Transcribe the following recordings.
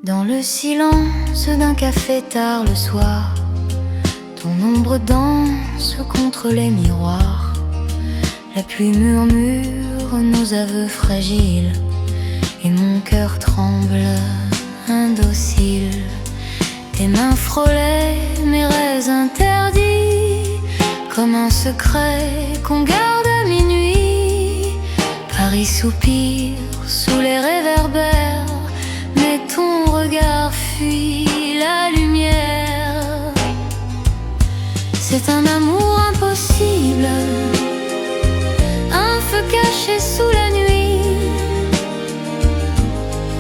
Dans le silence d'un café tard le soir, ton ombre danse contre les miroirs. La pluie murmure nos aveux fragiles et mon cœur tremble indocile. Tes mains frôlaient mes rêves interdits, comme un secret qu'on garde à minuit. Paris soupire sous les réverbères, mais ton regard fuit la lumière. C'est un amour impossible, un feu caché sous la nuit.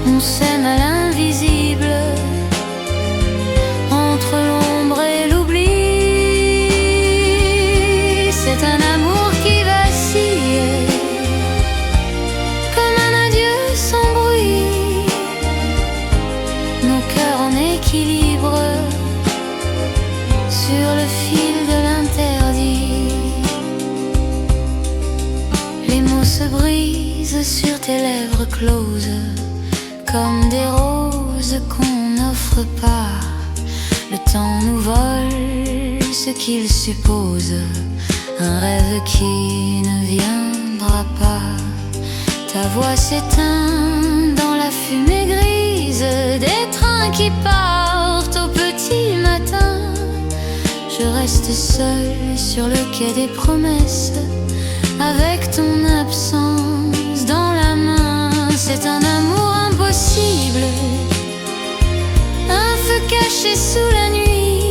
On s'aime à l'invisible, entre l'ombre et l'oubli. C'est un amour qui vacille, comme un adieu sans bruit. Nos cœurs en équilibre, sur le fil de l'interdit. Les mots se brisent sur tes lèvres closes, comme des roses qu'on n'offre pas. Le temps nous vole ce qu'il suppose, un rêve qui ne viendra pas. Ta voix s'éteint dans la fumée grise des trains qui partent au petit matin. Je reste seule sur le quai des promesses, avec ton absence dans la main. C'est un amour impossible, un feu caché sous la nuit.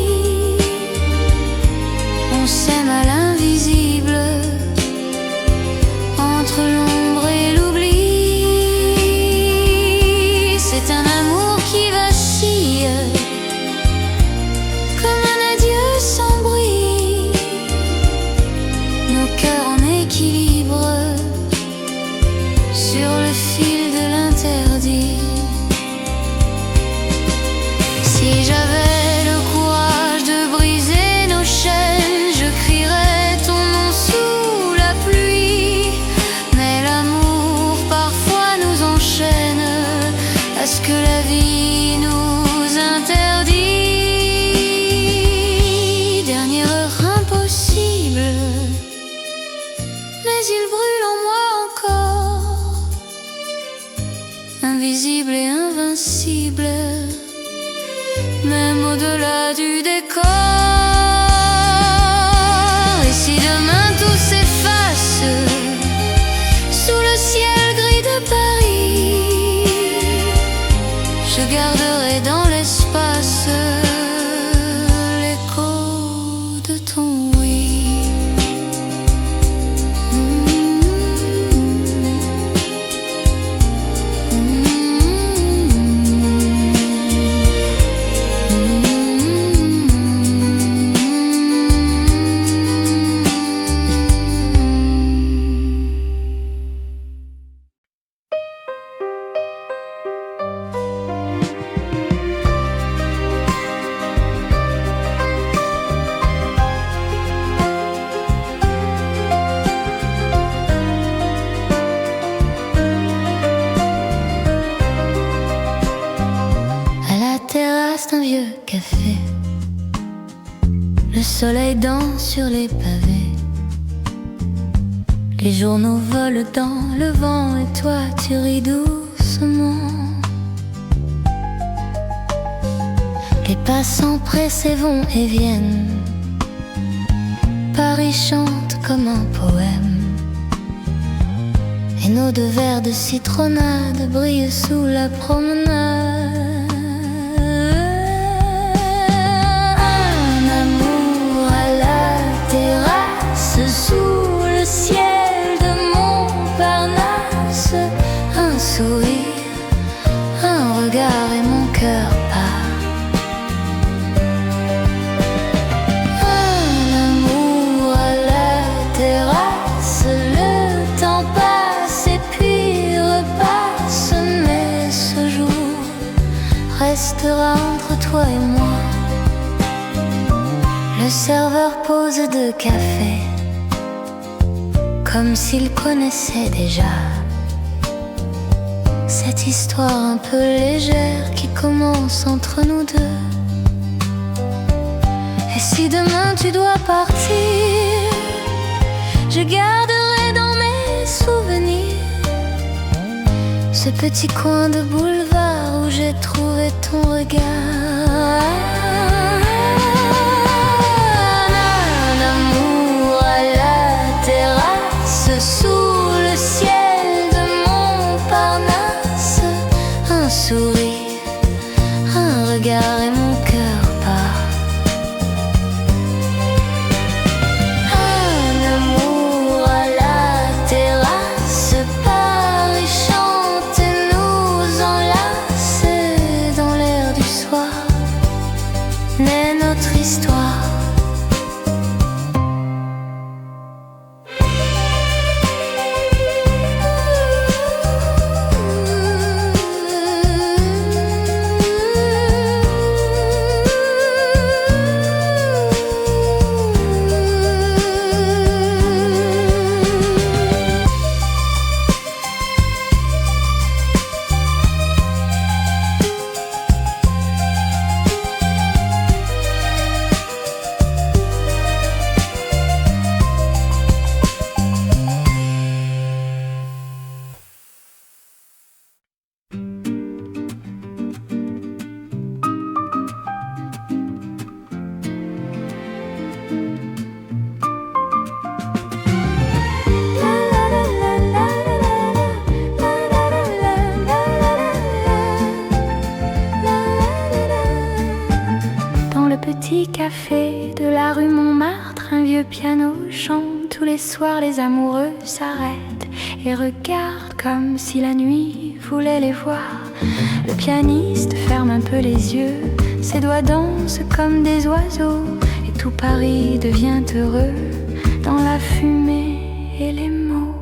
On s'aime à l'invisible, entre l'ombre et l'oubli. C'est un amour qui vacille, comme un adieu sans bruit. Nos cœurs en équilibre, sur le fil de l'interdit. Si j'avais le courage de briser nos chaînes, je crierais ton nom sous la pluie. Mais l'amour parfois nous enchaîne à ce que la vie nous interdit. Dernière heure impossible, mais il brûle en moi encore, invisible et invincible, même au-delà du décor. Et si demain tout s'efface sous le ciel gris de Paris, je garderai dans l'espace l'écho de ton oui. Un vieux café, le soleil danse sur les pavés, les journaux volent dans le vent et toi tu ris doucement. Les passants pressés vont et viennent, Paris chante comme un poème, et nos deux verres de citronnade brillent sous la promenade. Sous le ciel de Montparnasse, un sourire, un regard et mon cœur part. Un amour à la terrasse, le temps passe et puis repasse, mais ce jour restera entre toi et moi. Le serveur pose 2 cafés, comme s'il connaissait déjà cette histoire un peu légère qui commence entre nous deux. Et si demain tu dois partir, je garderai dans mes souvenirs ce petit coin de boulevard où j'ai trouvé ton regard. Un amour à la terrasse, sous le ciel de Montparnasse. Un sourire, un regard et mon cœur part. Un amour à la terrasse, Paris chante et nous enlace. Dans l'air du soir naît notre histoire. Petit café de la rue Montmartre, un vieux piano chante. Tous les soirs les amoureux s'arrêtent et regardent comme si la nuit voulait les voir. Le pianiste ferme un peu les yeux, ses doigts dansent comme des oiseaux, et tout Paris devient heureux dans la fumée et les mots.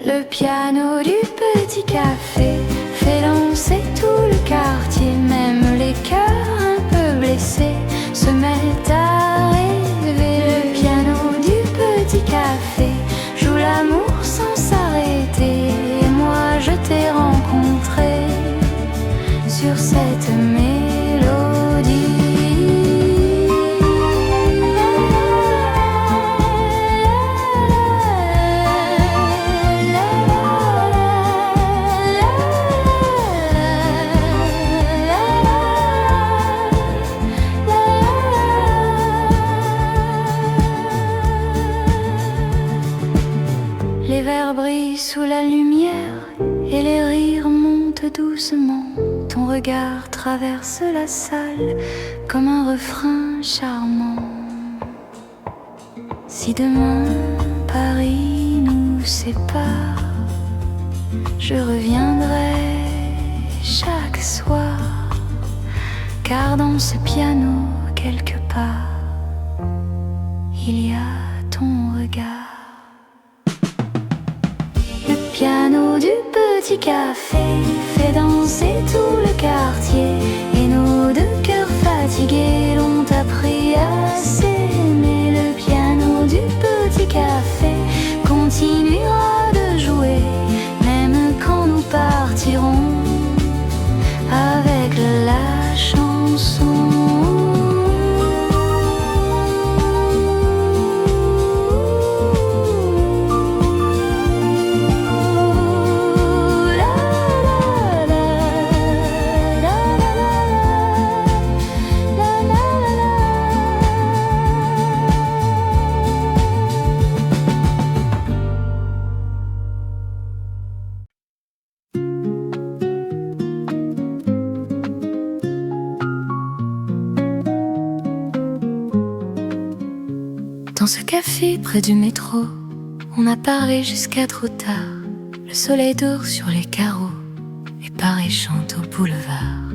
Le piano du petit café fait danser tout le quartier, même les cœurs un peu blessés se mettent à rêver. Le piano du petit café joue l'amour sans s'arrêter, et moi je t'ai rencontré sur cette mélodie. Les verres brillent sous la lumière et les rires montent doucement. Ton regard traverse la salle comme un refrain charmant. Si demain Paris nous sépare, je reviendrai chaque soir, car dans ce piano quelque part il y a ton regard. Le piano du petit café fait danser tout le quartier, et nos 2 cœurs fatigués l'ont appris à s'aimer. Le piano du petit café continuera de jouer, même quand nous partirons avec la chanson. Dans ce café près du métro, on a parlé jusqu'à trop tard. Le soleil dort sur les carreaux et Paris chante au boulevard.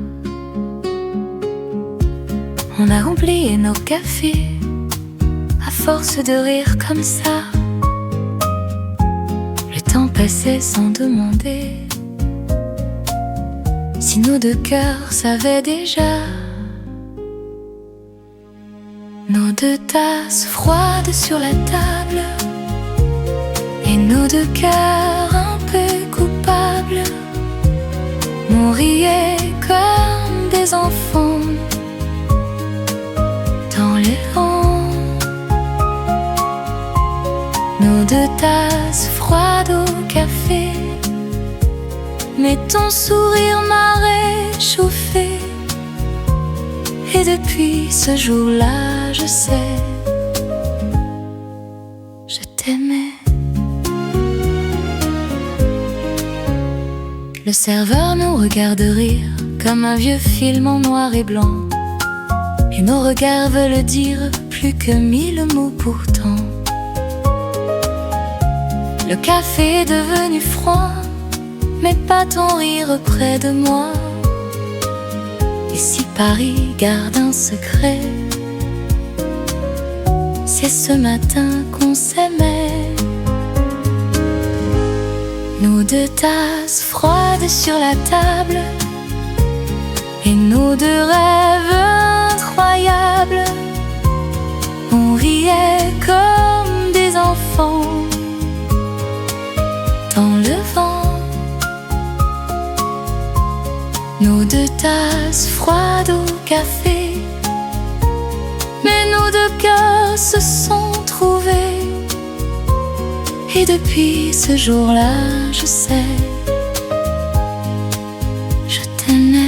On a oublié nos cafés à force de rire comme ça. Le temps passait sans demander. Si nos deux cœurs savaient déjà, nos deux tasses froides sur la table, et nos deux cœurs un peu coupables, on riait comme des enfants dans le vent. Nos deux tasses froides au café, mais ton sourire m'a réchauffé. Et depuis ce jour-là, je sais, je t'aimais. Le serveur nous regarde rire comme un vieux film en noir et blanc, et nos regards veulent dire plus que 1000 mots pourtant. Le café est devenu froid, mais pas ton rire près de moi. Et si Paris garde un secret, c'est ce matin qu'on s'aimait. Nos deux tasses froides sur la table, et nos deux rêves incroyables, on riait comme des enfants dans le vent. Nos deux tasses froides au café, mais nos deux cœurs se sont trouvés. Et depuis ce jour-là, je sais, je t'aimais.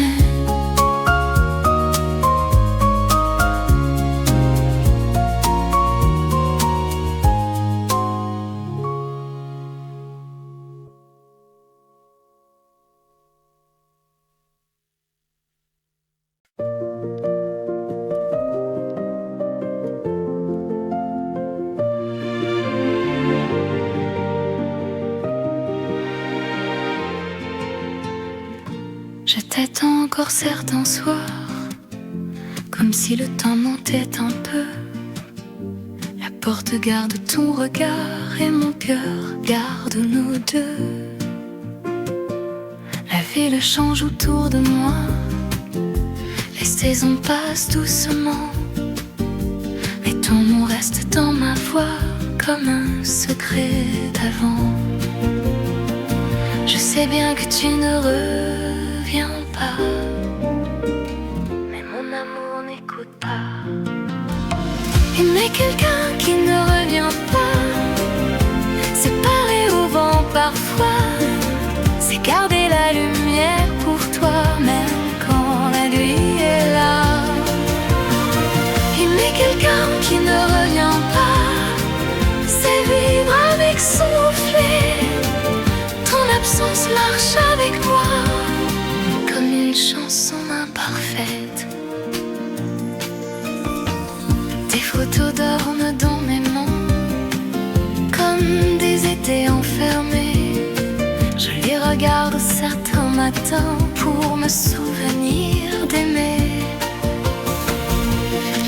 Je t'attends encore certains soirs, comme si le temps montait un peu. La porte garde ton regard et mon cœur garde nous deux. La ville change autour de moi, les saisons passent doucement, mais ton nom reste dans ma voix comme un secret d'avant. Je sais bien que tu ne reviens pas, mais mon amour n'écoute pas. Aimer quelqu'un qui ne revient pas, c'est parler au vent parfois, c'est garder la lumière pour toi même quand la nuit est là. Aimer quelqu'un qui ne revient pas, c'est vivre avec son reflet. Ton absence marche avec moi comme une chanson imparfaite. Tes photos dorment dans mes mains comme des étés enfermés. Je les regarde certains matins pour me souvenir d'aimer.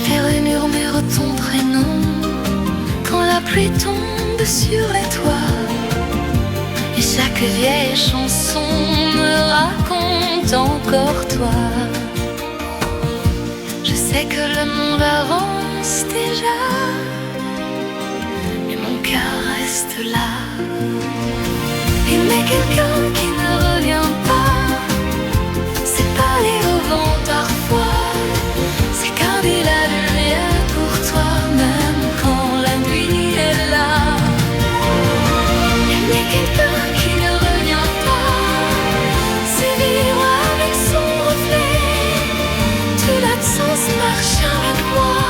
Faire murmure ton prénom quand la pluie tombe sur les toits. Et chaque vieille chanson me raconte encore toi. Je sais que le monde avance déjà, mais mon cœur reste là. Aimer quelqu'un qui ne revient pas, c'est parler au vent parfois, c'est garder la lumière pour toi même quand la nuit est là. Aimer quelqu'un qui ne revient pas, c'est vivre avec son reflet. Toute l'absence marche avec moi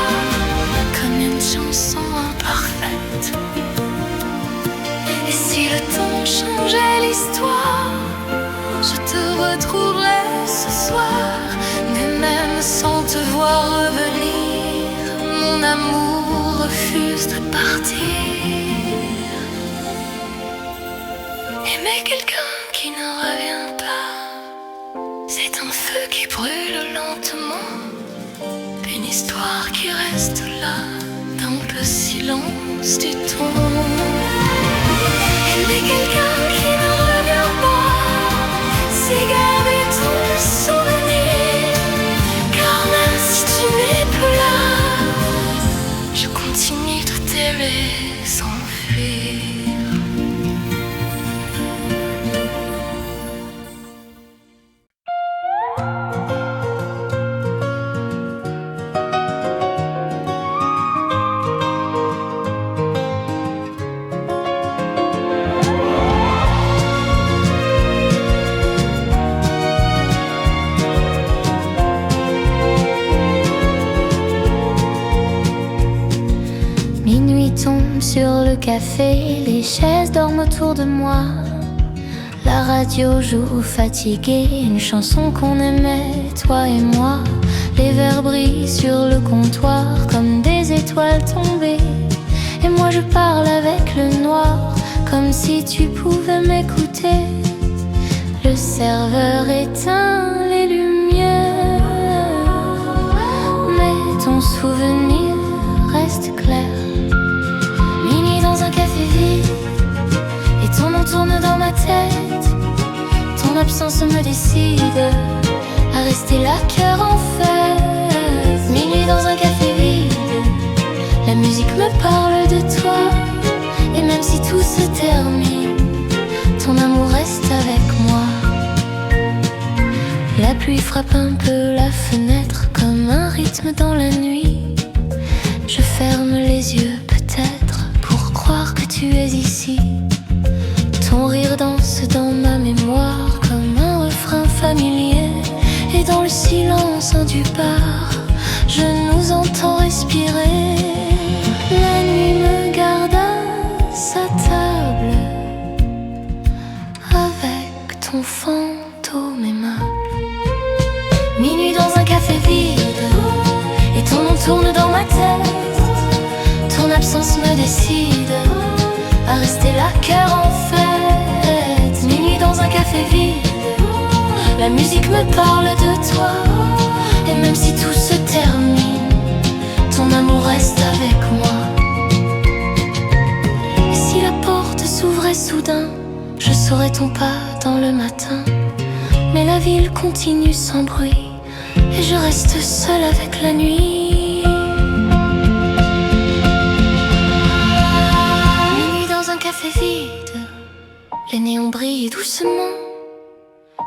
comme une chanson imparfaite. Et si le temps changeait l'histoire, je te retrouverai ce soir. Mais même sans te voir revenir, mon amour refuse de partir. Aimer quelqu'un qui ne revient pas, c'est un feu qui brûle lentement, une histoire qui reste là dans le silence du temps. Aimer quelqu'un qui ne revient pas, c'est garder ton le café, les chaises dorment autour de moi. La radio joue fatiguée, une chanson qu'on aimait, toi et moi. Les verres brillent sur le comptoir comme des étoiles tombées. Et moi je parle avec le noir, comme si tu pouvais m'écouter. Le serveur éteint les lumières, mais ton souvenir reste clair. Minuit dans un café vide, et ton nom tourne dans ma tête. Ton absence me décide à rester là, cœur en fête. Minuit dans un café vide, la musique me parle de toi. Et même si tout se termine, ton amour reste avec moi. La pluie frappe un peu la fenêtre comme un rythme dans la nuit. Je ferme les yeux peut-être pour croire que tu es ici. Ton rire danse dans ma mémoire comme un refrain familier. Et dans le silence du bar, je nous entends respirer. La nuit me garde à sa table avec ton fantôme aimable. Minuit dans un café vide, et ton nom tourne dans ma tête. Ton absence me décide à rester là, cœur en fête. Minuit dans un café vide, la musique me parle de toi. Et même si tout se termine, ton amour reste avec moi. Et si la porte s'ouvrait soudain, je saurais ton pas dans le matin. Mais la ville continue sans bruit, et je reste seule avec la nuit. Minuit dans un café vide, les néons brillent doucement.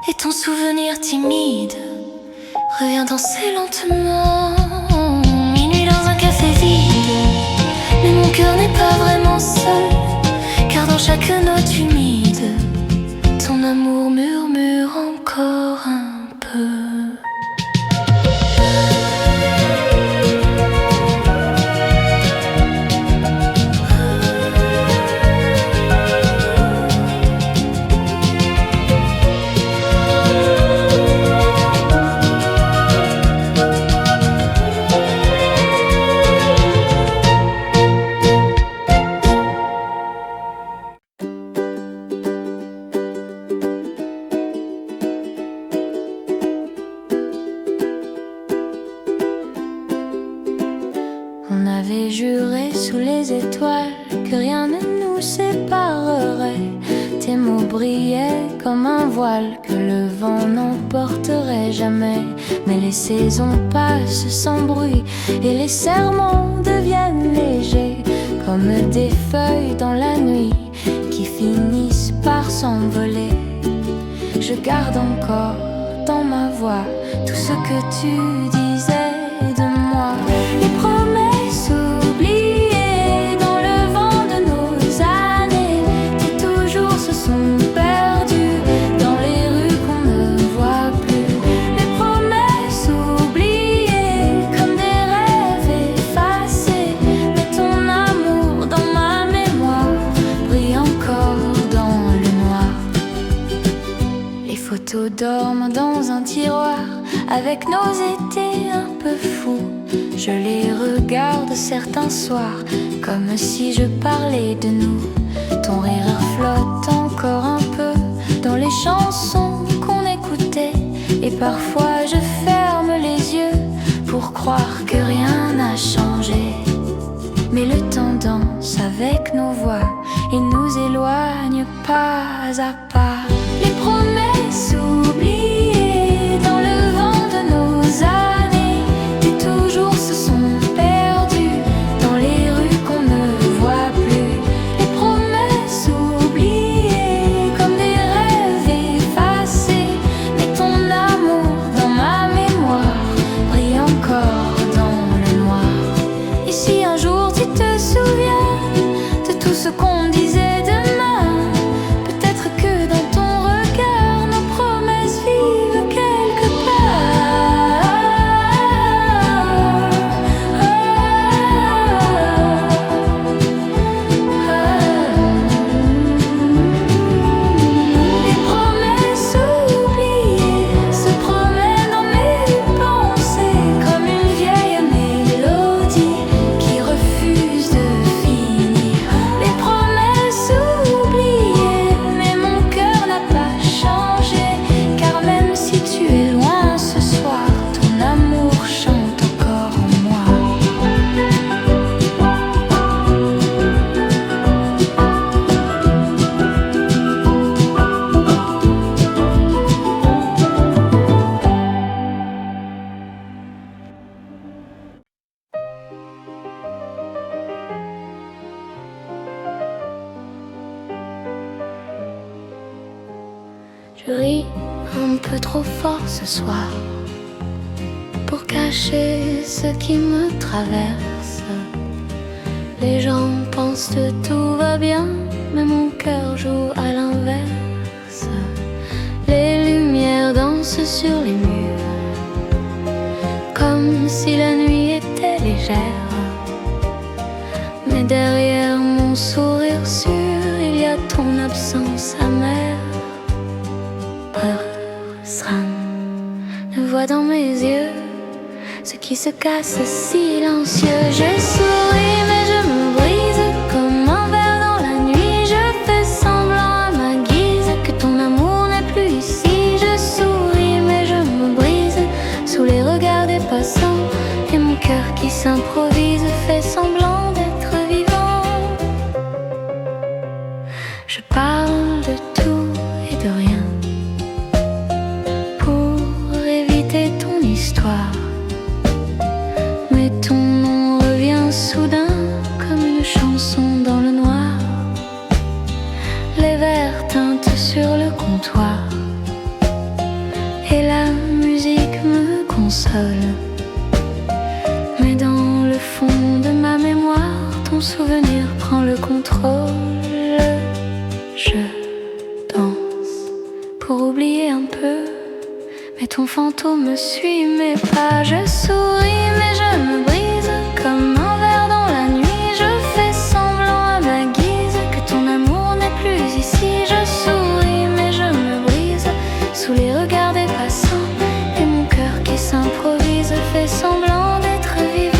Et ton souvenir timide revient danser lentement. Minuit dans un café vide, mais mon cœur n'est pas vraiment seul, car dans chaque note humide, ton amour murmure encore un peu. On avait juré sous les étoiles que rien ne nous séparerait. Tes mots brillaient comme un voile que le vent n'emporterait jamais. Mais les saisons passent sans bruit et les serments deviennent légers, comme des feuilles dans la nuit qui finissent par s'envoler. Je garde encore dans ma voix tout ce que tu disais de moi. Les promesses oubliées dans le vent de nos années qui toujours se sont perdues dans les rues qu'on ne voit plus. Les promesses oubliées comme des rêves effacés, mais ton amour dans ma mémoire brille encore dans le noir. Les photos dorment dans un tiroir avec nos étés un peu fous. Je les regarde certains soirs comme si je parlais de nous. Ton rire flotte encore un peu dans les chansons qu'on écoutait. Et parfois je ferme les yeux pour croire que rien n'a changé. Mais le temps danse avec nos voix et nous éloigne pas à pas. Les promesses oubliées dans le vent de nos années qui toujours se sont perdues dans les rues qu'on ne voit plus. Les promesses oubliées comme des rêves effacés, mais ton amour dans ma mémoire brille encore dans le noir. Et si un jour tu te souviens de tout ce qu'on disait demain, peut-être que trop fort ce soir pour cacher ce qui me traverse. Les gens pensent que tout va bien, mais mon cœur joue à l'inverse. Les lumières dansent sur les murs, comme si la nuit était légère. Mais derrière mon sourire sûr, il y a ton absence amère. Ne vois dans mes yeux ce qui se casse silencieux. Je souris mais je me brise comme un verre dans la nuit. Je fais semblant à ma guise que ton amour n'est plus ici. Je souris mais je me brise sous les regards des passants. Et mon cœur qui s'improvise fait semblant d'être vivant. Je parle de tout et de rien pour éviter ton histoire. Mais ton nom revient soudain comme une chanson dans le noir. Les verres teintent sur le comptoir et la musique me console. Mais dans le fond de ma mémoire, ton souvenir prend le contrôle. Je danse pour oublier un peu, mais ton fantôme me suit mes pas. Je souris mais je me brise comme un verre dans la nuit. Je fais semblant à ma guise que ton amour n'est plus ici. Je souris mais je me brise sous les regards des passants. Et mon cœur qui s'improvise fait semblant d'être vivant.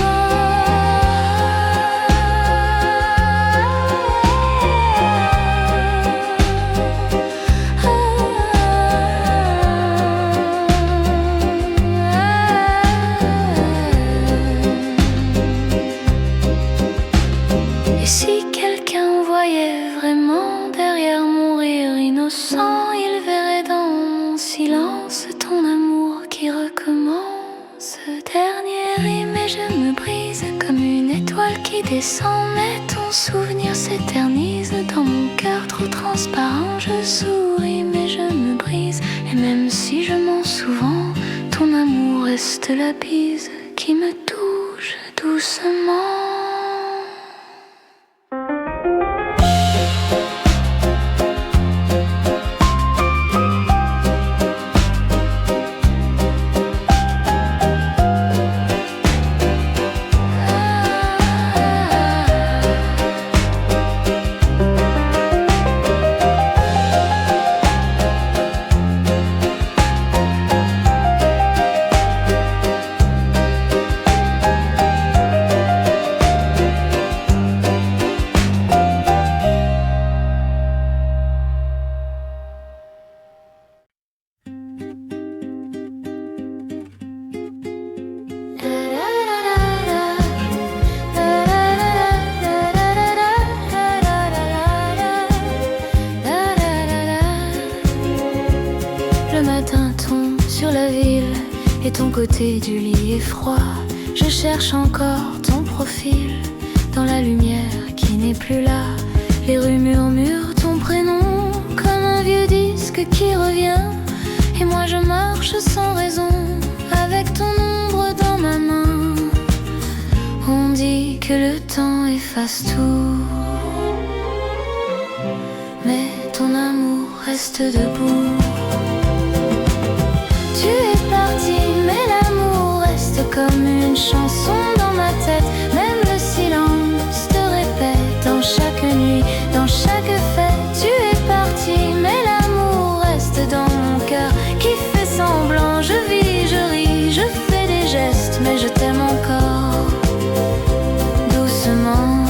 Et si quelqu'un voyait vraiment derrière mon rire innocent, il verrait dans mon silence ton amour qui recommence. Dernier rime et je me brise comme une étoile qui descend. Mais ton souvenir s'éternise dans mon cœur trop transparent. Je souris mais je me brise, et même si je mens souvent, ton amour reste la bise qui me touche doucement. Le matin tombe sur la ville et ton côté du lit est froid. Je cherche encore ton profil dans la lumière qui n'est plus là. Les rues murmurent ton prénom comme un vieux disque qui revient. Et moi je marche sans raison avec ton ombre dans ma main. On dit que le temps efface tout, mais ton amour reste debout. Tu es parti, mais l'amour reste comme une chanson dans ma tête. Même le silence te répète dans chaque nuit, dans chaque fête. Tu es parti, mais l'amour reste dans mon cœur qui fait semblant. Je vis, je ris, je fais des gestes, mais je t'aime encore doucement.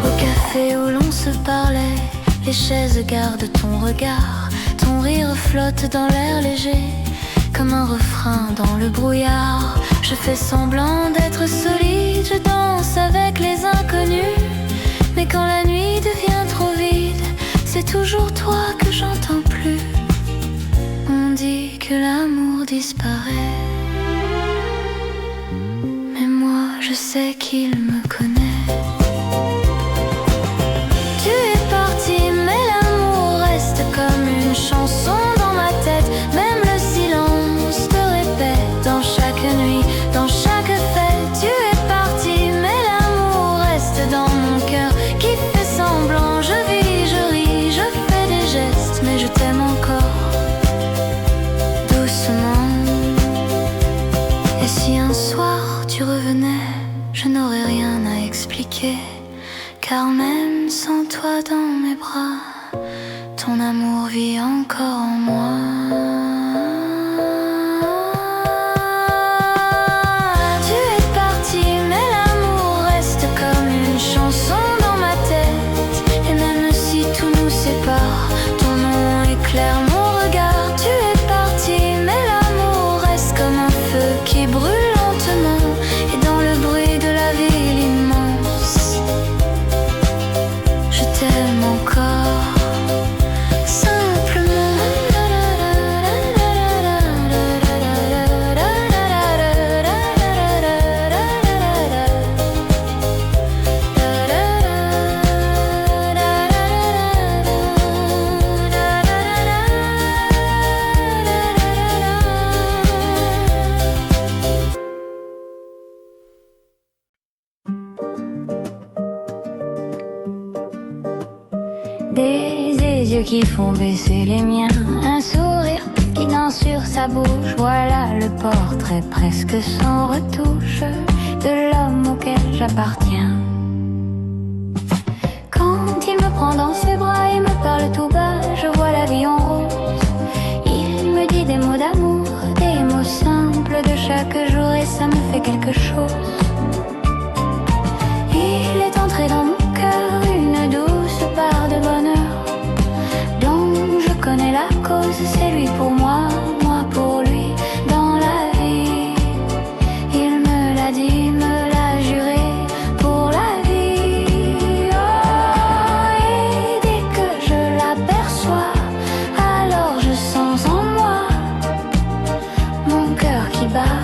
Au café où l'on se parlait, les chaises gardent ton regard. Ton rire flotte dans l'air léger, comme un refrain dans le brouillard. Je fais semblant d'être solide, je danse avec les inconnus. Mais quand la nuit devient trop vide, c'est toujours toi que j'entends plus. On dit que l'amour disparaît, mais moi je sais qu'il me connaît. Tu es parti, mais l'amour reste comme une chanson dans ma tête. car même sans toi dans mes bras, ton amour vit encore en moi. Tu es parti, mais l'amour reste comme une chanson dans ma tête. Et même si tout nous sépare, ton nom éclaire mon regard. Tu es parti, mais l'amour reste comme un feu qui brûle lentement. Et dans le bruit de la ville immense, je t'aime encore. Des yeux qui font baisser les miens, un sourire qui danse sur sa bouche. Voilà le portrait presque sans retouche de l'homme auquel j'appartiens. Quand il me prend dans ses bras et me parle tout bas, je vois la vie en rose. Il me dit des mots d'amour, des mots simples de chaque jour, et ça me fait quelque chose. Il est entré dans mon cœur une douce part de bonheur dont je connais la cause. C'est lui pour moi, moi pour lui dans la vie. Il me l'a dit, me l'a juré pour la vie. Oh, et dès que je l'aperçois, alors je sens en moi mon cœur qui bat.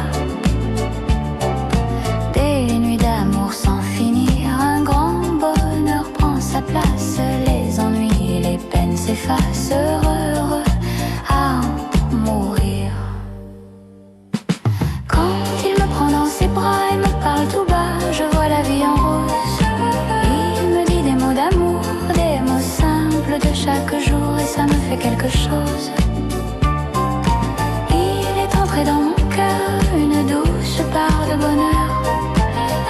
Des nuits d'amour sans finir, un grand bonheur prend sa place. Les ennuis et les peines s'effacent, heureux, heureux à en mourir. Quand il me prend dans ses bras et me parle tout bas, je vois la vie en rose. Il me dit des mots d'amour, des mots simples de chaque jour, et ça me fait quelque chose. Il est entré dans mon cœur une douce part de bonheur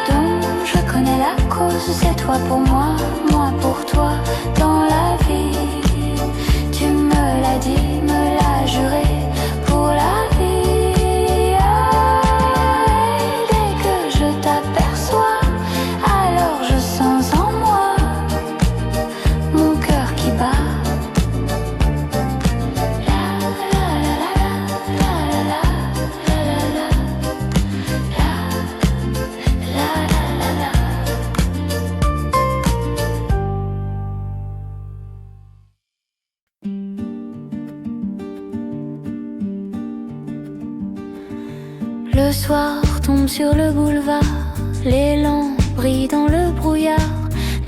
dont je connais la cause. C'est toi pour moi, moi pour toi dans la vie. Tu me l'as dit, me l'as juré pour la vie. Ah, et dès que je t'aperçois, alors je sens en moi mon cœur qui bat. La la la la la la la la la la. Le soir tombe sur le boulevard, les lampes brillent dans le brouillard.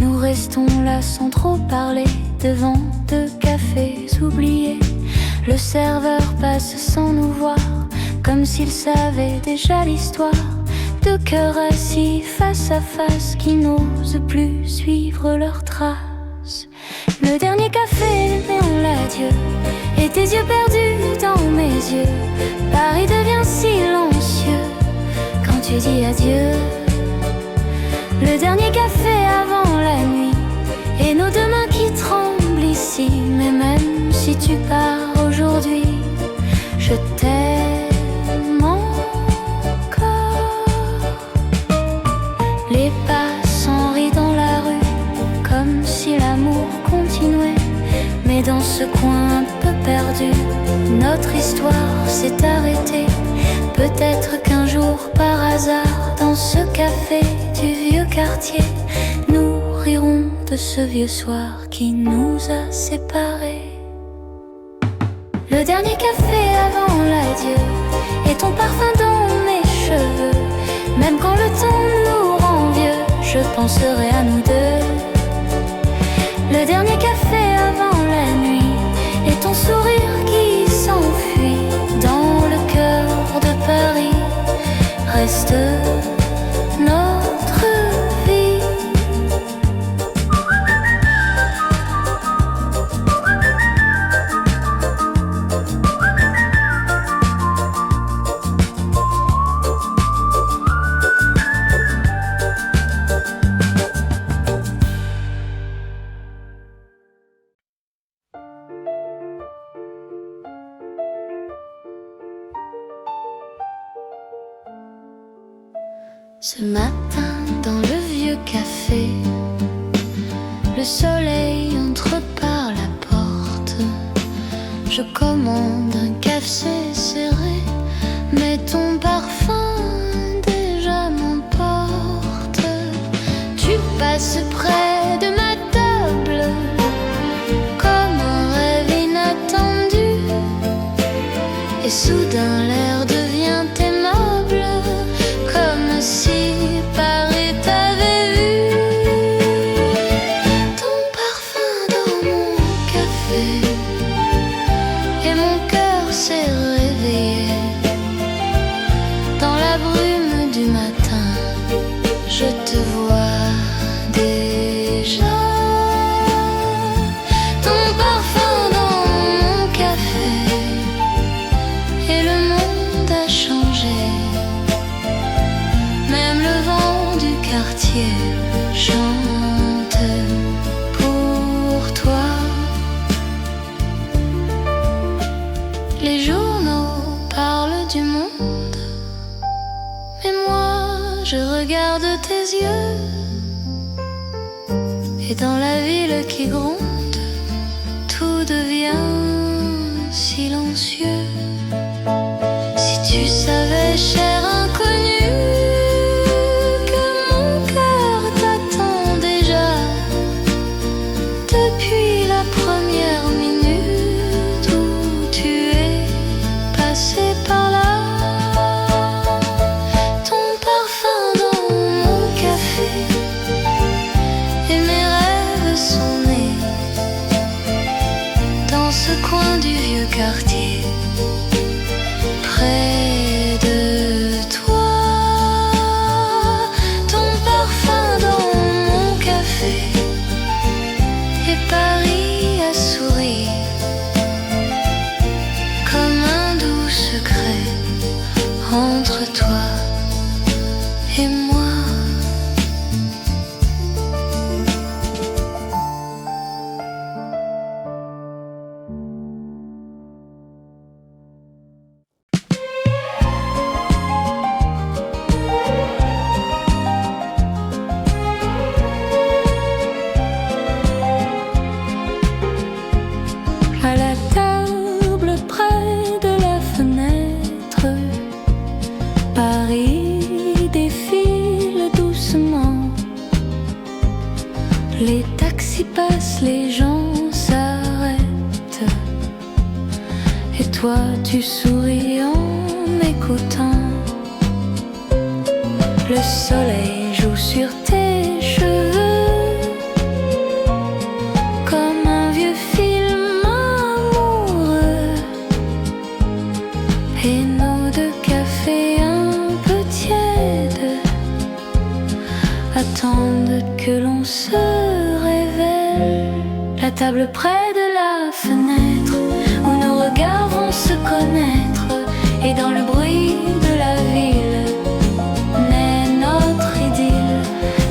Nous restons là sans trop parler, devant deux cafés oubliés. Le serveur passe sans nous voir, comme s'il savait déjà l'histoire. Deux cœurs assis face à face qui n'osent plus suivre leurs traces. Le dernier café, mais on l'adieu, et tes yeux perdus dans mes yeux. Paris devient silencieux quand tu dis adieu. Le dernier café avant la nuit, et nos deux mains qui tremblent ici. Mais même si tu pars aujourd'hui, je t'aime encore. Les passants rient dans la rue, comme si l'amour continuait. Mais dans ce coin un peu perdu, notre histoire s'est arrêtée. Peut-être qu'un jour, par hasard, dans ce café du vieux quartier, nous rirons de ce vieux soir qui nous a séparés. Le dernier café avant l'adieu, et ton parfum dans mes cheveux. Même quand le temps nous rend vieux, je penserai à nous deux. Le dernier café avant la nuit, et ton sourire qui s'enfuit dans le cœur de Paris reste notre vie. Ce matin dans le vieux café, le soleil entre par la porte. Je commande un café serré, mais ton parfum déjà m'emporte. Tu passes près de ma table comme un rêve inattendu, et soudain l'air devient aimable, comme si Paris t'avait vu. Ton parfum dans mon café, et mon cœur s'est réveillé. Dans la brume du matin, je te vois déjà. Ton parfum dans mon café, et le monde a changé. Même le vent du quartier chante pour toi. Les journaux parlent du monde, mais moi je regarde tes yeux. Et dans la ville qui gronde, tout devient silencieux. Si tu savais, cher inconnu, que mon cœur t'attend déjà depuis la première minute où tu es passé par là. Ton parfum dans mon café, et mes rêves sont nés dans ce coin du vieux quartier, près de toi. Ton parfum dans mon café, et Paris a souri, comme un doux secret entre toi et moi. À la table près de la fenêtre, Paris défile doucement. Les taxis passent, les gens s'arrêtent, et toi tu souris en m'écoutant. Le soleil joue sur tes cheveux comme un vieux film amoureux, et nos deux cafés un peu tièdes attendent que l'on se révèle. La table près de la fenêtre, où nos regards vont se connaître, et dans le bruit de la ville naît notre idylle.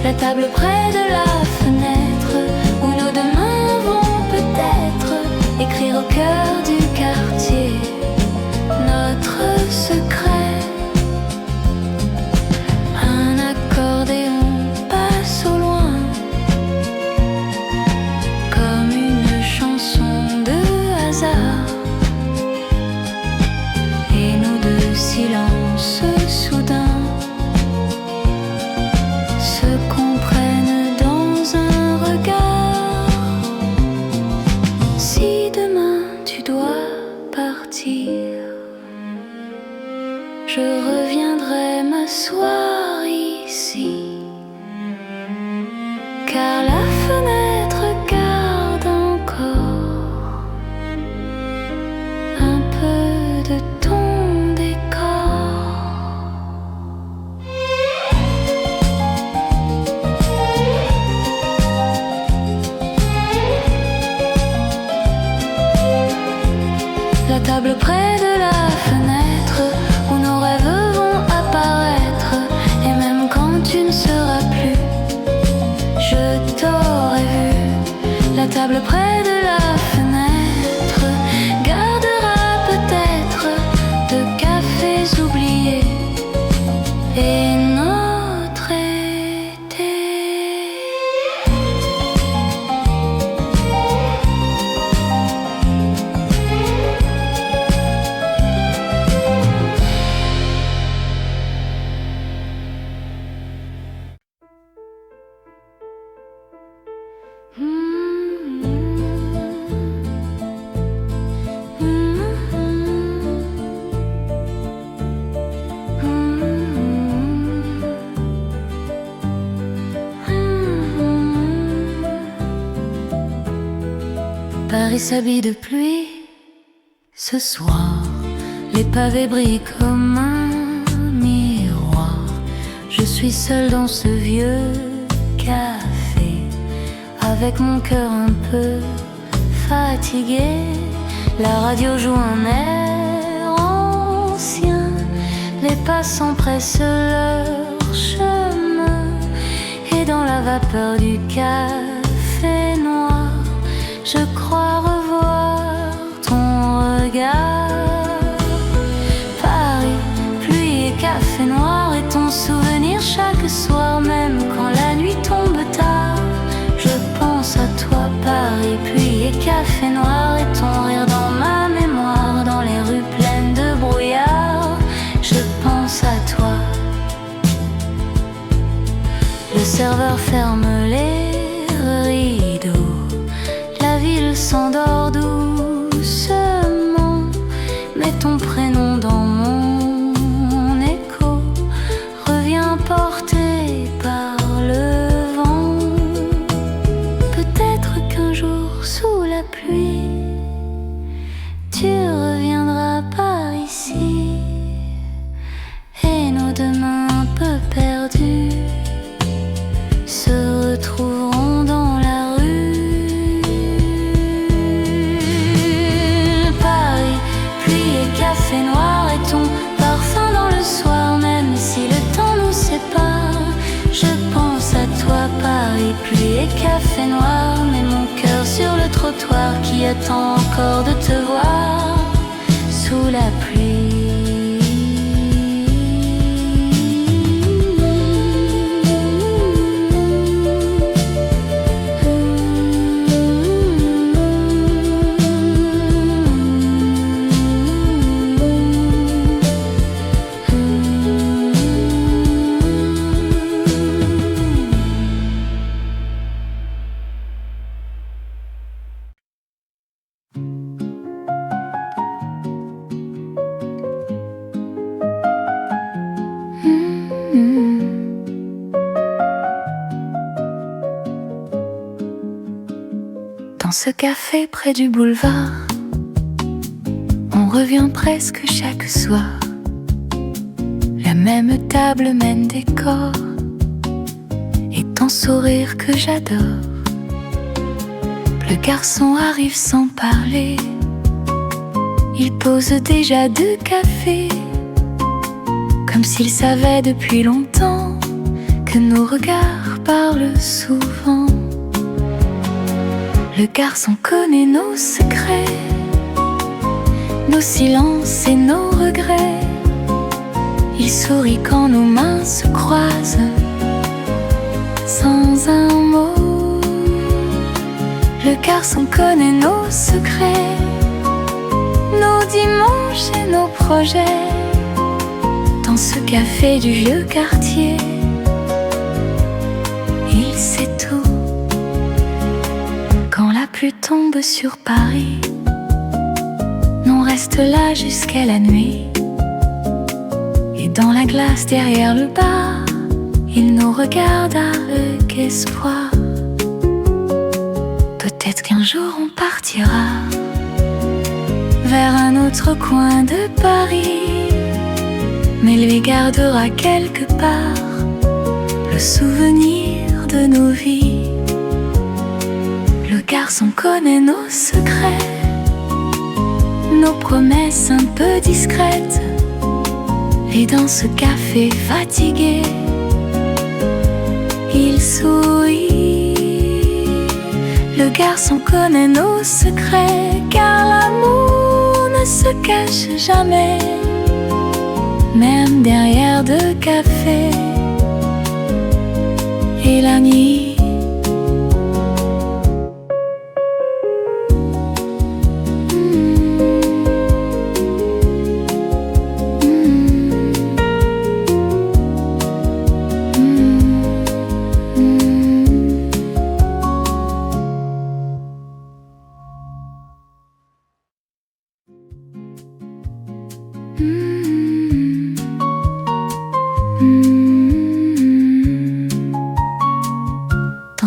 La table près de la fenêtre, où nos deux mains vont peut-être écrire au cœur du quartier notre secret. Un accordéon passe au loin, comme une chanson de hasard, et nos deux silences soudains se comprennent dans un regard. Si demain tu dois partir, je reviendrai m'asseoir ici, car la fenêtre garde encore un peu de ton décor. La table près de la fenêtre, où nos rêves vont apparaître, et même quand tu ne seras plus, je t'aurai vu. La table près de la fenêtre gardera peut-être de cafés oubliés, et nos Paris s'habille de pluie. Ce soir, les pavés brillent comme un miroir. Je suis seule dans ce vieux café, avec mon cœur un peu fatigué. La radio joue un air ancien. Les passants pressent leur chemin. Et dans la vapeur du café noir, je crois revoir ton regard. Paris, pluie et café noir, et ton souvenir chaque soir, même quand la nuit tombe tard. Je pense à toi, Paris, pluie et café noir, et ton rire dans ma mémoire, dans les rues pleines de brouillard. Je pense à toi. Le serveur ferme les rideaux, la ville s'endort doucement, mais ton prénom dans mon écho revient porté par le vent. Peut-être qu'un jour sous la pluie, tu reviendras par ici, et nos demain un peu perdus se retrouveront dans la rue. Paris, pluie et café noir, et ton parfum dans le soir, même si le temps nous sépare. Je pense à toi, Paris, pluie et café noir, mais mon cœur sur le trottoir qui attend encore de te voir sous la pluie. Dans ce café près du boulevard, on revient presque chaque soir. La même table, même décor, et ton sourire que j'adore. Le garçon arrive sans parler, il pose déjà 2 cafés, comme s'il savait depuis longtemps que nos regards parlent souvent. Le garçon connaît nos secrets, nos silences et nos regrets. Il sourit quand nos mains se croisent, sans un mot. Le garçon connaît nos secrets, nos dimanches et nos projets. Dans ce café du vieux quartier, il sait tout. Quand la pluie tombe sur Paris, on reste là jusqu'à la nuit. Et dans la glace derrière le bar, il nous regarde avec espoir. Peut-être qu'un jour on partira vers un autre coin de Paris, mais lui gardera quelque part le souvenir de nos vies. Le garçon connaît nos secrets, nos promesses un peu discrètes. Et dans ce café fatigué, il sourit. Le garçon connaît nos secrets, car l'amour ne se cache jamais, même derrière 2 cafés. Et la nuit,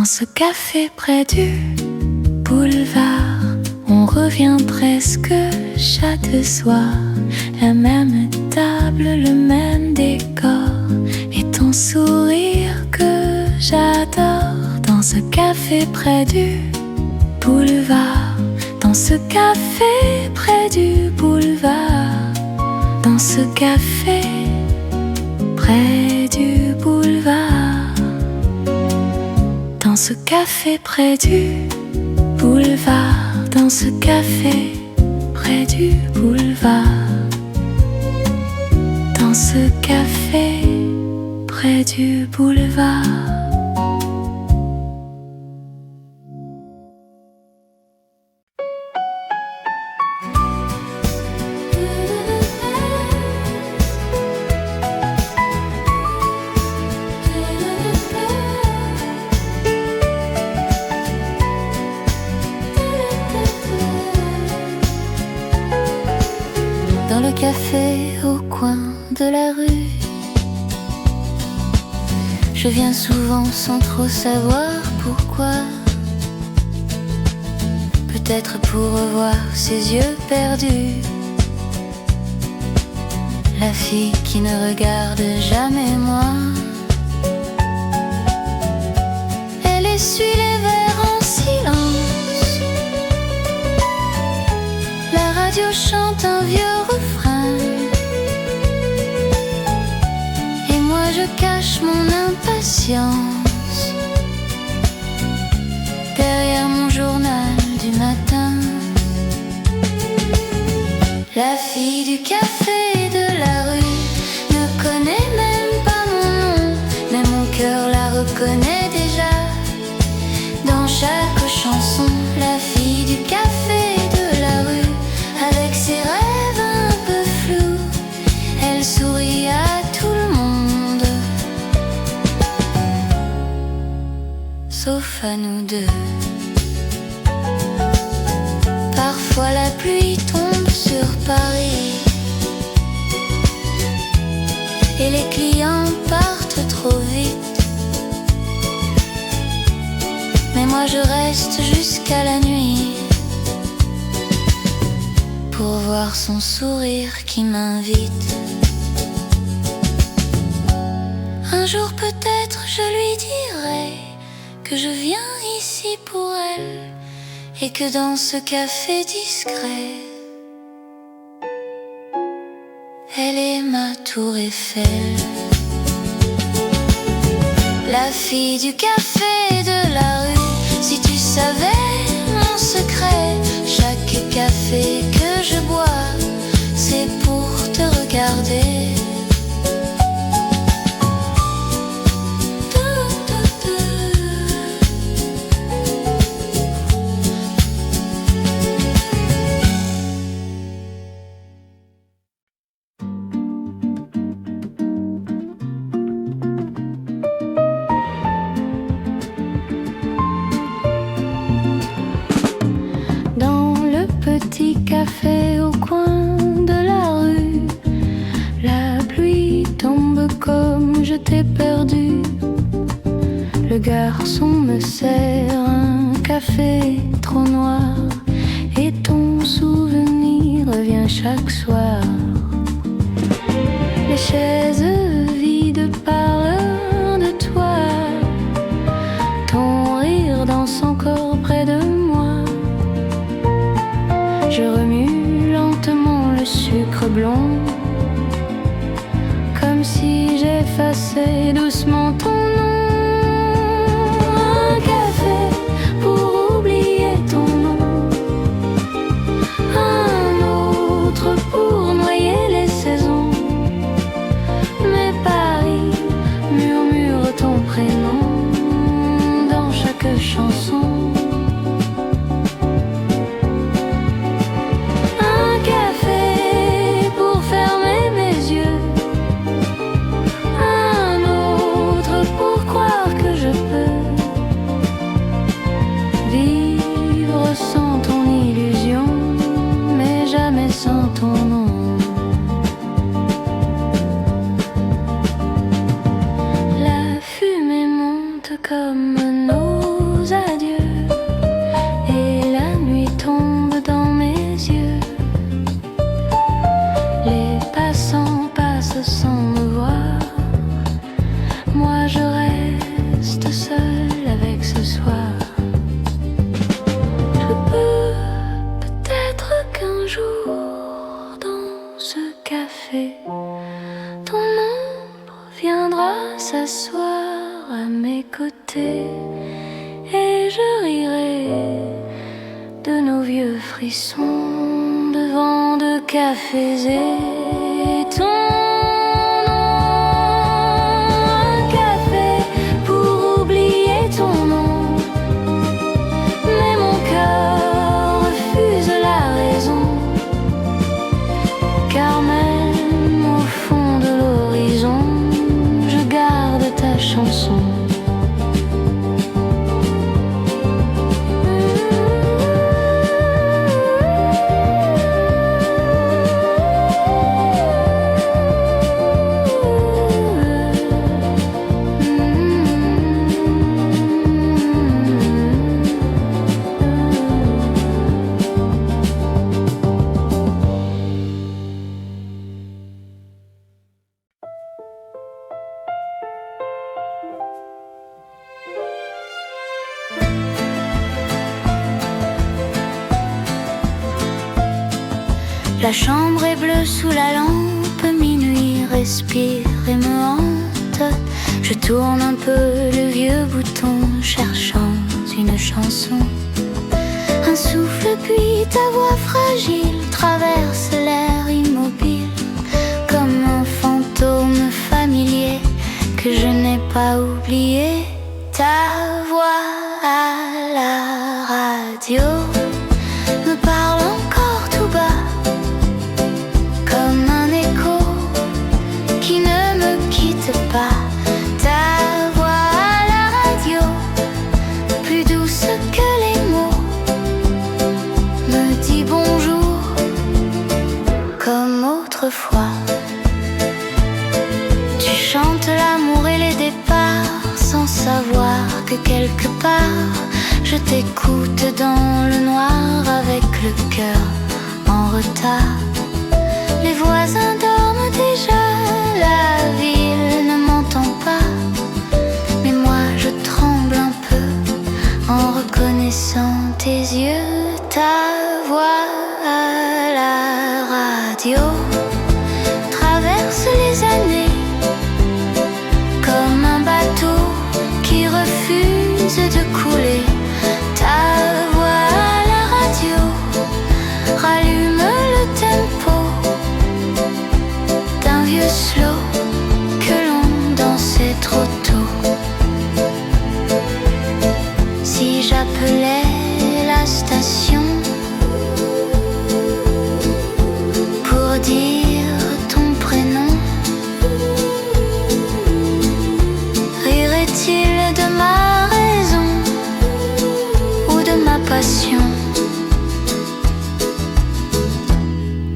dans ce café près du boulevard, on revient presque chaque soir, la même table, le même décor, et ton sourire que j'adore. Dans ce café près du boulevard, dans ce café près du boulevard, dans ce café près du boulevard, dans ce café près du boulevard, dans ce café près du boulevard, dans ce café près du boulevard. Dans le café au coin de la rue, je viens souvent sans trop savoir pourquoi. Peut-être pour revoir ses yeux perdus, la fille qui ne regarde jamais moi. Elle essuie les verres en silence, la radio chante un vieux refrain, et moi je cache mon impatience derrière mon journal du matin. La fille du café de la rue ne connaît même pas mon nom, mais mon cœur la reconnaît déjà dans chaque chanson. La fille du café de la rue, avec ses rêves un peu flous, elle sourit à tout le monde, sauf à nous deux. Parfois la pluie tombe sur Paris et les clients partent trop vite, mais moi je reste jusqu'à la nuit pour voir son sourire qui m'invite. Un jour peut-être je lui dirai que je viens ici pour elle, et que dans ce café discret, elle est ma tour Eiffel. La fille du café de la rue, si tu savais mon secret, chaque café que je bois, c'est pour te regarder. Petit café au coin de la rue, la pluie tombe comme je t'ai perdu. Le garçon me sert un café trop noir, et ton souvenir revient chaque soir. Les chaises vides parlent de toi, ton rire danse encore près de moi. Je remue lentement le sucre blond, comme si j'effaçais doucement ton nom. Un café pour oublier ton nom, un autre pour noyer les saisons. Mais Paris murmure ton prénom dans chaque chanson. passe sans me voir. Moi je reste seule avec ce soir. Je peux peut-être qu'un jour dans ce café ton ombre viendra s'asseoir à mes côtés et je rirai de nos vieux frissons devant de cafés et ton chanson. La chambre est bleue sous la lampe, minuit respire et me hante. Je tourne un peu le vieux bouton, cherchant une chanson. Un souffle puis ta voix fragile traverse l'air immobile, comme un fantôme familier que je n'ai pas oublié. Ta voix à la radio me parle encore tout bas, comme un écho qui ne me quitte pas. Ta voix à la radio, plus douce que les mots, me dit bonjour comme autrefois. Tu chantes l'amour et les départs sans savoir que quelque part je t'écoute dans le noir avec le cœur en retard. Les voisins dorment déjà, la ville ne m'entend pas, mais moi je tremble un peu en reconnaissant tes yeux. Ta voix à la radio traverse les années comme un bateau qui refuse de couler. Ta voix à la radio rallume le tempo d'un vieux slow que l'on dansait trop tôt. Si j'appelais la station pour dire ton prénom, rirait-il de ma raison ou de ma passion?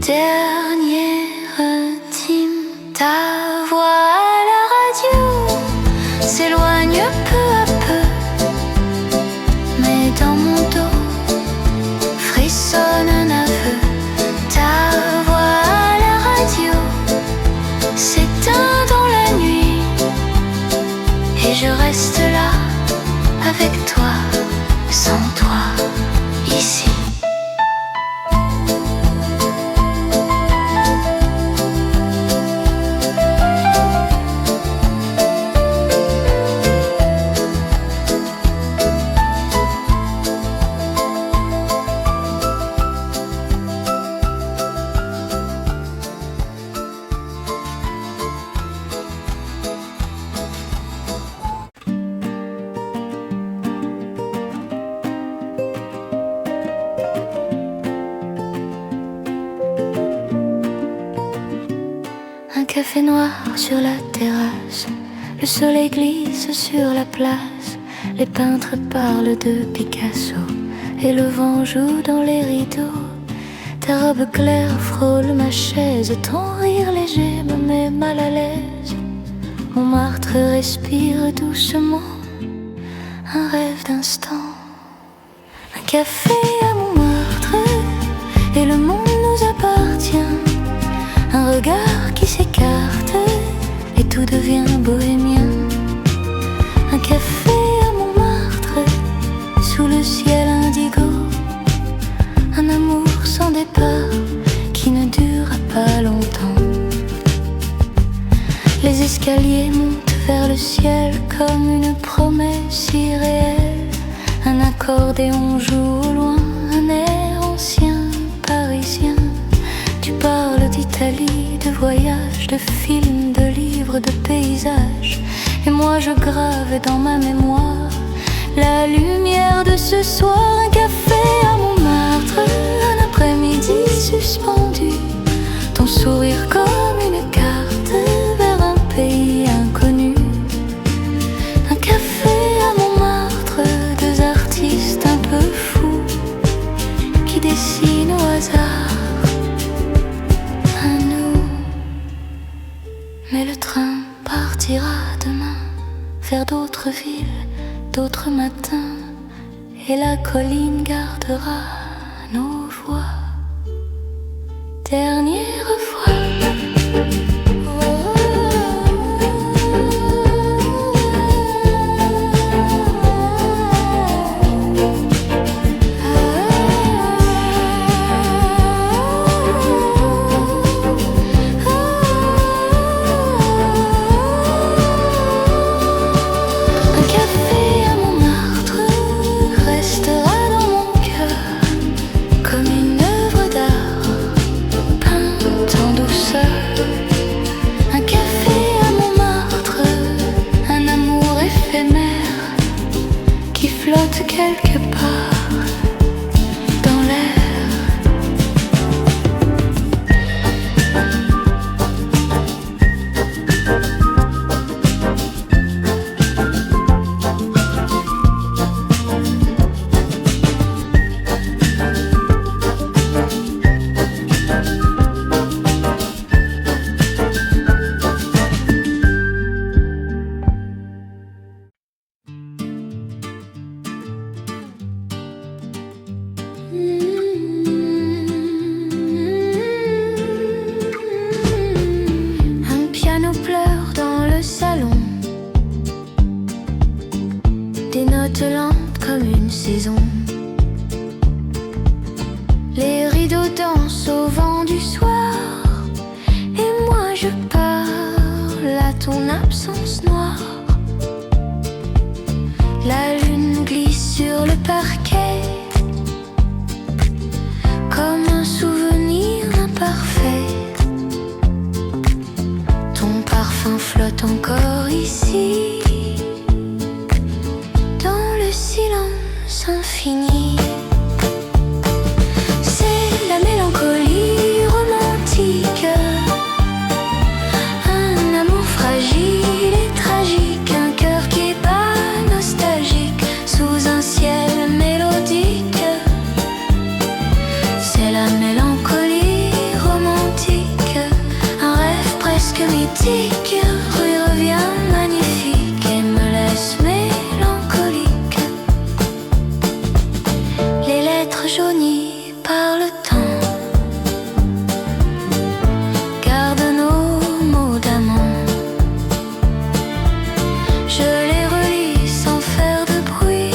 Dernière intime, ta voix à la radio s'éloigne peu à peu, mais dans mon dos frissonne un aveu. Ta voix à la radio s'éteint dans la nuit et je reste là avec toi, sans toi, ici. Un café noir sur la terrasse, le soleil glisse sur la place, les peintres parlent de Picasso et le vent joue dans les rideaux. Ta robe claire frôle ma chaise, ton rire léger me met mal à l'aise. Montmartre respire doucement, un rêve d'instant. Un café à Montmartre et le monde nous appartient. Un regard qui s'écarte tout devient bohémien. Un café à Montmartre, sous le ciel indigo. Un amour sans départ, qui ne durera pas longtemps. Les escaliers montent vers le ciel comme une promesse irréelle. Un accordéon joue au loin, un air ancien parisien. Tu parles d'Italie, de voyages, de films, de livres, de paysages. Et moi je grave dans ma mémoire la lumière de ce soir. Un café à Montmartre, un après-midi suspendu. Ton sourire comme une carte vers un pays inconnu. Un café à Montmartre, deux artistes un peu fous qui dessinent au hasard un nous. Mais le train partira demain vers d'autres villes, d'autres matins, et la colline gardera nos voix. Dernière fois. Quelque part dans l'air. Un piano pleure dans le salon, des notes lentes comme une saison. Les rideaux dansent au vent du soir, et moi je parle à ton absence noire. La lune glisse sur le parquet comme un souvenir imparfait. Ton parfum flotte encore ici, dans le silence infini. C'est la mélancolie romantique, un amour fragile et tragique, un cœur qui bat nostalgique sous un ciel mélodique. C'est la mélancolie romantique, un rêve presque mythique, qui revient magnifique et me laisse mélancolique. Les lettres jaunies par le temps gardent nos mots d'amant. Je les relis sans faire de bruit,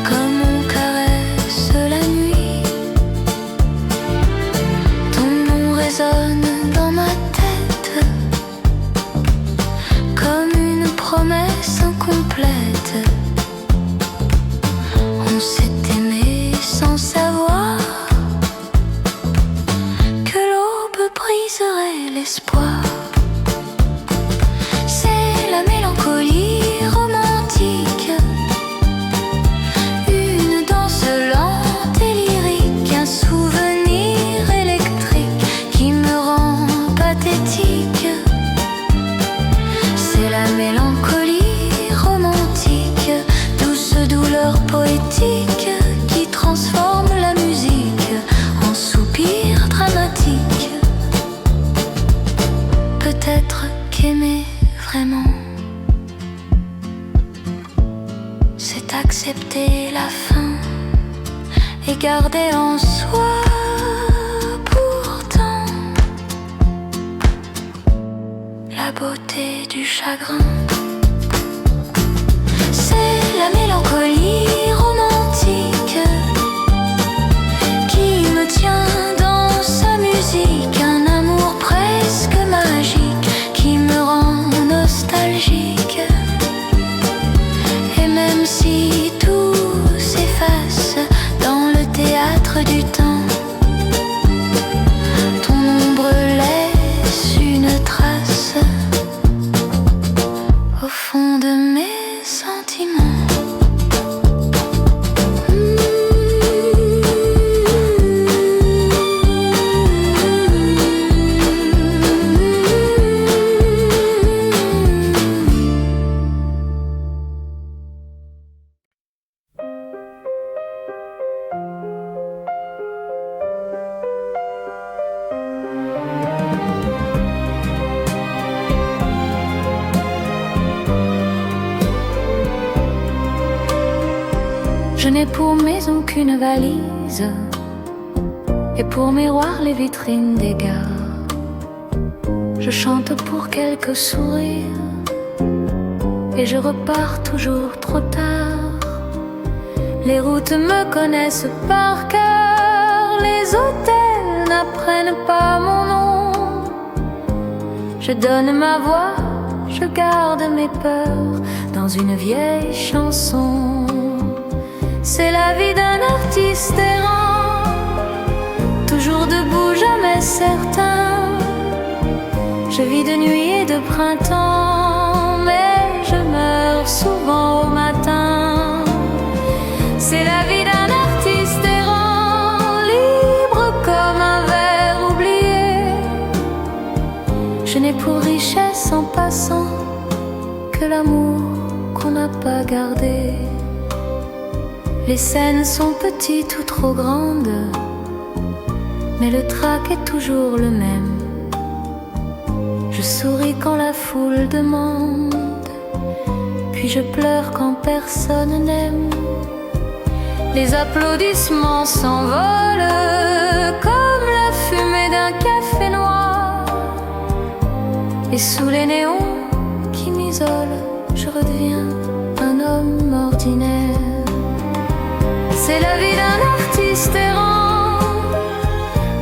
comme on caresse la nuit. Ton nom résonne dans ma tête comme une promesse incomplète. On s'est aimé sans savoir que l'aube briserait l'espoir. C'est la mélancolie romantique, une danse lente et lyrique, un souvenir électrique qui me rend pathétique. C'est la mélancolie romantique, douce douleur poétique qui transforme la musique en soupir dramatique. Peut-être qu'aimer vraiment, c'est accepter la fin et garder en soi pourtant la beauté du chagrin. C'est la mélancolie romantique qui me tient dans sa musique. Un amour presque magique qui me rend nostalgique. Et même si tout s'efface dans le théâtre du temps, ton ombre laisse une trace au fond de mes sentiments. Je n'ai pour maison qu'une valise et pour miroir les vitrines des gares. Je chante pour quelques sourires et je repars toujours trop tard. Les routes me connaissent par cœur, les hôtels n'apprennent pas mon nom. Je donne ma voix, je garde mes peurs dans une vieille chanson. C'est la vie d'un artiste errant, toujours debout, jamais certain. Je vis de nuit et de printemps, mais je meurs souvent au matin. C'est la vie d'un artiste errant, libre comme un ver oublié. Je n'ai pour richesse en passant que l'amour qu'on n'a pas gardé. Les scènes sont petites ou trop grandes, mais le trac est toujours le même. Je souris quand la foule demande, puis je pleure quand personne n'aime. Les applaudissements s'envolent comme la fumée d'un café noir. Et sous les néons qui m'isolent, je redeviens un homme ordinaire. C'est la vie d'un artiste errant,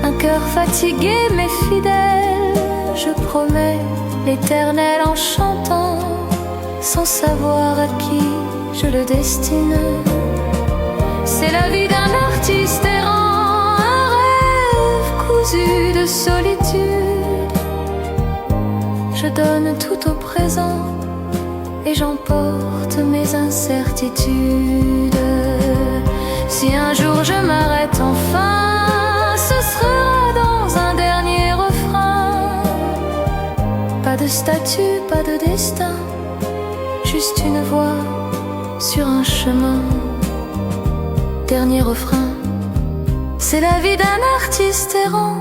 un cœur fatigué mais fidèle. Je promets l'éternel en chantant, sans savoir à qui je le destine. C'est la vie d'un artiste errant, un rêve cousu de solitude. Je donne tout au présent et j'emporte mes incertitudes. Si un jour je m'arrête enfin, ce sera dans un dernier refrain. Pas de statut, pas de destin, juste une voix sur un chemin. Dernier refrain, c'est la vie d'un artiste errant,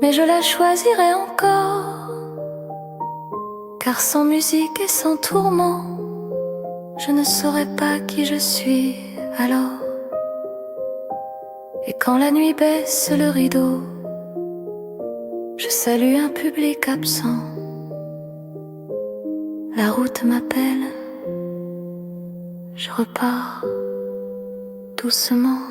mais je la choisirai encore, car sans musique et sans tourment, je ne saurais pas qui je suis alors. Et quand la nuit baisse le rideau, je salue un public absent. La route m'appelle, je repars doucement.